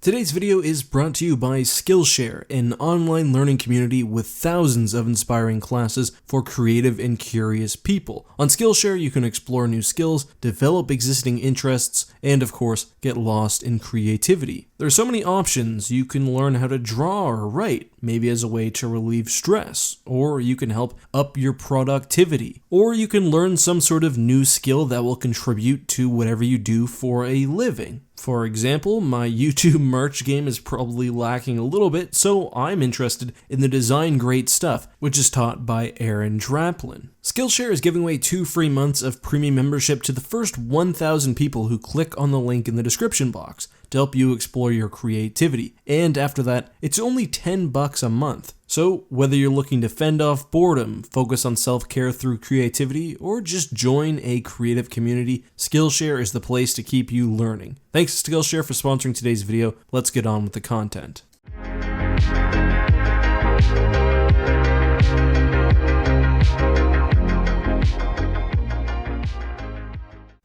Today's video is brought to you by Skillshare, an online learning community with thousands of inspiring classes for creative and curious people. On Skillshare, you can explore new skills, develop existing interests, and of course, get lost in creativity. There are so many options. You can learn how to draw or write, maybe as a way to relieve stress, or you can help up your productivity, or you can learn some sort of new skill that will contribute to whatever you do for a living. For example, my YouTube merch game is probably lacking a little bit, so I'm interested in the Design Great Stuff, which is taught by Aaron Draplin. Skillshare is giving away 2 free months of premium membership to the first 1,000 people who click on the link in the description box to help you explore your creativity. And after that, it's only $10 a month. So whether you're looking to fend off boredom, focus on self-care through creativity, or just join a creative community, Skillshare is the place to keep you learning. Thanks to Skillshare for sponsoring today's video. Let's get on with the content.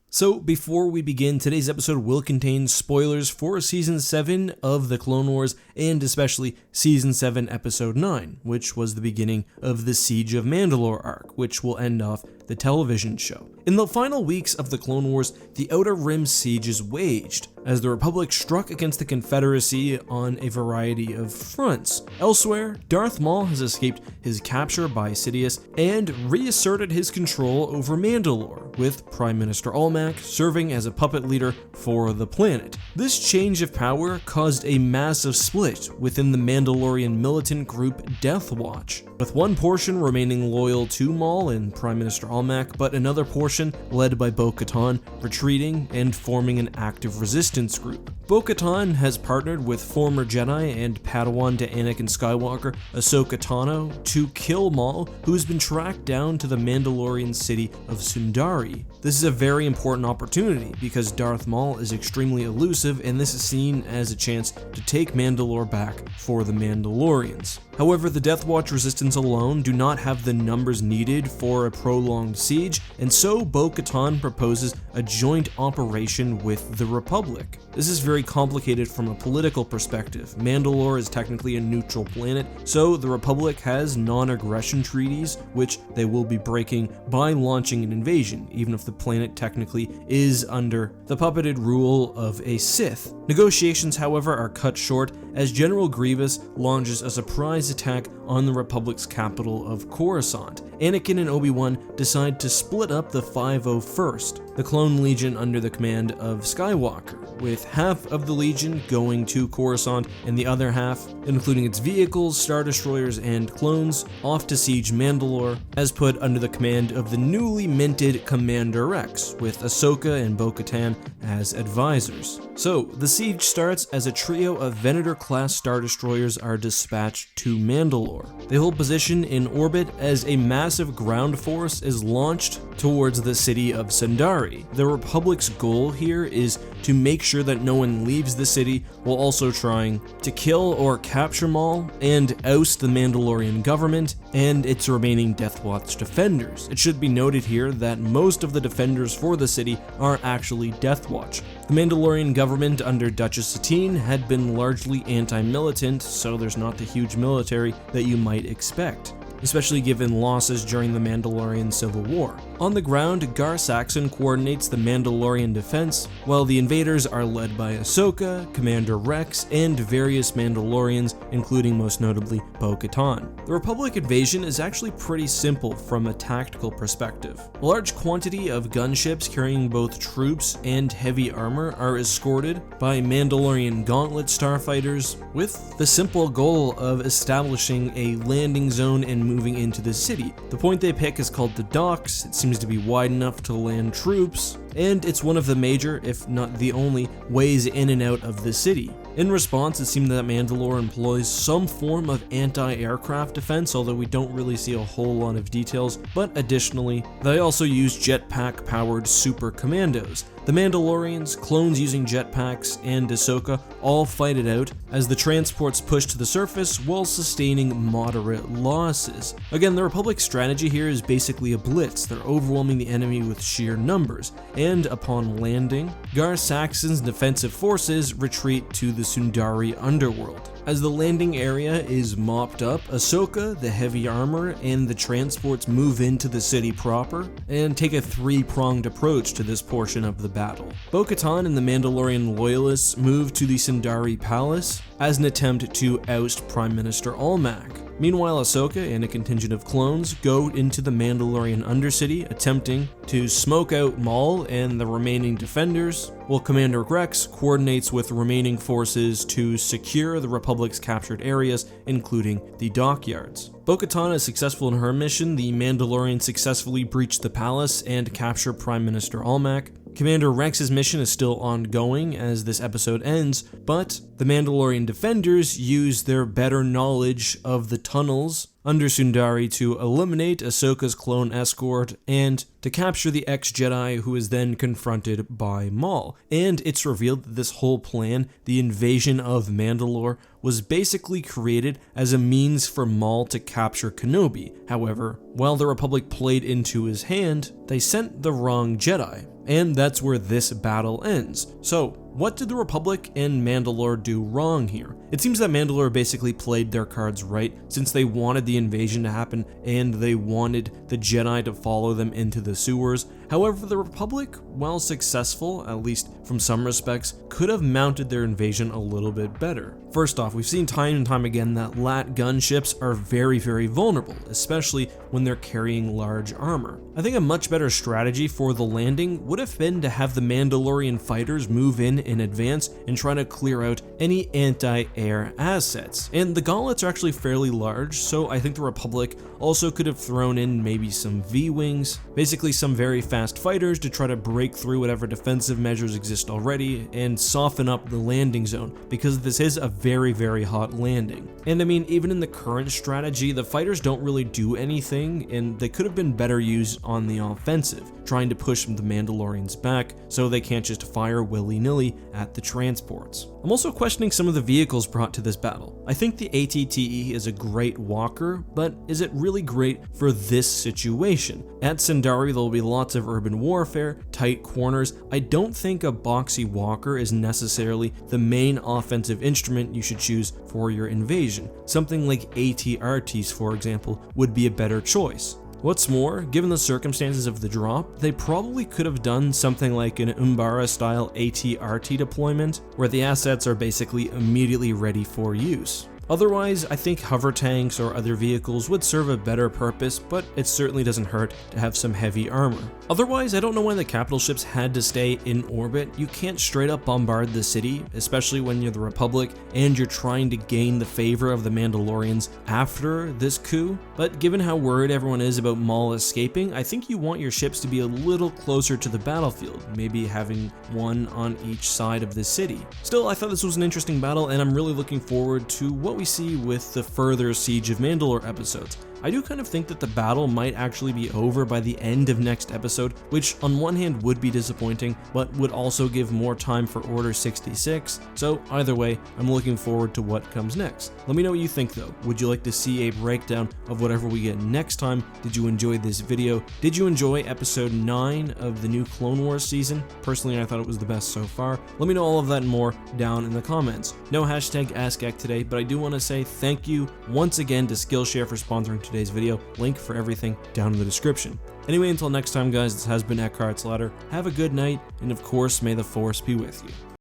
So before we begin, today's episode will contain spoilers for Season 7 of The Clone Wars, and especially Season 7 Episode 9, which was the beginning of the Siege of Mandalore arc, which will end off the television show. In the final weeks of the Clone Wars, the Outer Rim siege is waged, as the Republic struck against the Confederacy on a variety of fronts. Elsewhere, Darth Maul has escaped his capture by Sidious and reasserted his control over Mandalore, with Prime Minister Almec serving as a puppet leader for the planet. This change of power caused a massive split within the Mandalorian militant group Death Watch, with one portion remaining loyal to Maul and Prime Minister Almec, but another portion, led by Bo-Katan, retreating and forming an active resistance group. Bo-Katan has partnered with former Jedi and Padawan to Anakin Skywalker, Ahsoka Tano, to kill Maul, who has been tracked down to the Mandalorian city of Sundari. This is a very important opportunity because Darth Maul is extremely elusive, and this is seen as a chance to take Mandalore back for the Mandalorians. However, the Death Watch resistance alone do not have the numbers needed for a prolonged siege, and so Bo-Katan proposes a joint operation with the Republic. This is very complicated from a political perspective. Mandalore is technically a neutral planet, so the Republic has non-aggression treaties, which they will be breaking by launching an invasion, even if the planet technically is under the puppeted rule of a Sith. Negotiations, however, are cut short as General Grievous launches a surprise attack on the Republic's capital of Coruscant. Anakin and Obi-Wan decide to split up the 501st, the Clone Legion under the command of Skywalker, with half of the Legion going to Coruscant and the other half, including its vehicles, Star Destroyers, and clones, off to siege Mandalore, as put under the command of the newly minted Commander Rex, with Ahsoka and Bo-Katan as advisors. So, the siege starts as a trio of Venator-class Star Destroyers are dispatched to Mandalore. They hold position in orbit as a massive ground force is launched towards the city of Sundari. The Republic's goal here is to make sure that no one leaves the city, while also trying to kill or capture Maul and oust the Mandalorian government and its remaining Death Watch defenders. It should be noted here that most of the defenders for the city are actually Death Watch. The Mandalorian government under Duchess Satine had been largely anti-militant, so there's not the huge military that you might expect, especially given losses during the Mandalorian Civil War. On the ground, Gar Saxon coordinates the Mandalorian defense, while the invaders are led by Ahsoka, Commander Rex, and various Mandalorians, including most notably Bo-Katan. The Republic invasion is actually pretty simple from a tactical perspective. A large quantity of gunships carrying both troops and heavy armor are escorted by Mandalorian Gauntlet starfighters, with the simple goal of establishing a landing zone and moving into the city. The point they pick is called the Docks. It seems to be wide enough to land troops, and it's one of the major, if not the only, ways in and out of the city. In response, it seemed that Mandalore employs some form of anti-aircraft defense, although we don't really see a whole lot of details, but additionally, they also use jetpack-powered super commandos. The Mandalorians, clones using jetpacks, and Ahsoka all fight it out as the transports push to the surface while sustaining moderate losses. Again, the Republic's strategy here is basically a blitz. They're overwhelming the enemy with sheer numbers, and and upon landing, Gar Saxon's defensive forces retreat to the Sundari underworld. As the landing area is mopped up, Ahsoka, the heavy armor, and the transports move into the city proper and take a three-pronged approach to this portion of the battle. Bo-Katan and the Mandalorian loyalists move to the Sundari Palace as an attempt to oust Prime Minister Almec. Meanwhile, Ahsoka and a contingent of clones go into the Mandalorian Undercity, attempting to smoke out Maul and the remaining defenders, while Commander Rex coordinates with remaining forces to secure the Republic's captured areas, including the dockyards. Bo-Katan is successful in her mission. The Mandalorians successfully breach the palace and capture Prime Minister Almec. Commander Rex's mission is still ongoing as this episode ends, but the Mandalorian defenders use their better knowledge of the tunnels under Sundari to eliminate Ahsoka's clone escort and to capture the ex-Jedi, who is then confronted by Maul. And it's revealed that this whole plan, the invasion of Mandalore, was basically created as a means for Maul to capture Kenobi. However, while the Republic played into his hand, they sent the wrong Jedi. And that's where this battle ends. So, what did the Republic and Mandalore do wrong here? It seems that Mandalore basically played their cards right, since they wanted the invasion to happen and they wanted the Jedi to follow them into the sewers. However, the Republic, while successful, at least from some respects, could have mounted their invasion a little bit better. First off, we've seen time and time again that LAT gunships are very, very vulnerable, especially when they're carrying large armor. I think a much better strategy for the landing would have been to have the Mandalorian fighters move in advance and try to clear out any anti-air assets. And the gauntlets are actually fairly large, so I think the Republic also could have thrown in maybe some V-wings, basically some very fast fighters to try to break through whatever defensive measures exist already and soften up the landing zone, because this is a very, very hot landing. And I mean, even in the current strategy, the fighters don't really do anything, and they could have been better used on the offensive, trying to push the Mandalorians back so they can't just fire willy-nilly at the transports. I'm also questioning some of the vehicles brought to this battle. I think the AT-TE is a great walker, but is it really great for this situation? At Sundari, there will be lots of urban warfare, tight corners. I don't think a boxy walker is necessarily the main offensive instrument you should choose for your invasion. Something like AT-RTs, for example, would be a better choice. What's more, given the circumstances of the drop, they probably could have done something like an Umbara-style AT-RT deployment, where the assets are basically immediately ready for use. Otherwise, I think hover tanks or other vehicles would serve a better purpose, but it certainly doesn't hurt to have some heavy armor. Otherwise, I don't know why the capital ships had to stay in orbit. You can't straight up bombard the city, especially when you're the Republic and you're trying to gain the favor of the Mandalorians after this coup. But given how worried everyone is about Maul escaping, I think you want your ships to be a little closer to the battlefield, maybe having one on each side of the city. Still, I thought this was an interesting battle, and I'm really looking forward to what we see with the further Siege of Mandalore episodes. I do kind of think that the battle might actually be over by the end of next episode, which on one hand would be disappointing, but would also give more time for Order 66. So either way, I'm looking forward to what comes next. Let me know what you think though. Would you like to see a breakdown of whatever we get next time? Did you enjoy this video? Did you enjoy episode 9 of the new Clone Wars season? Personally, I thought it was the best so far. Let me know all of that and more down in the comments. No hashtag AskEck today, but I do want to say thank you once again to Skillshare for sponsoring today's video. Link for everything down in the description. Anyway, until next time guys, this has been Eckhart's Ladder. Have a good night, and of course, may the Force be with you.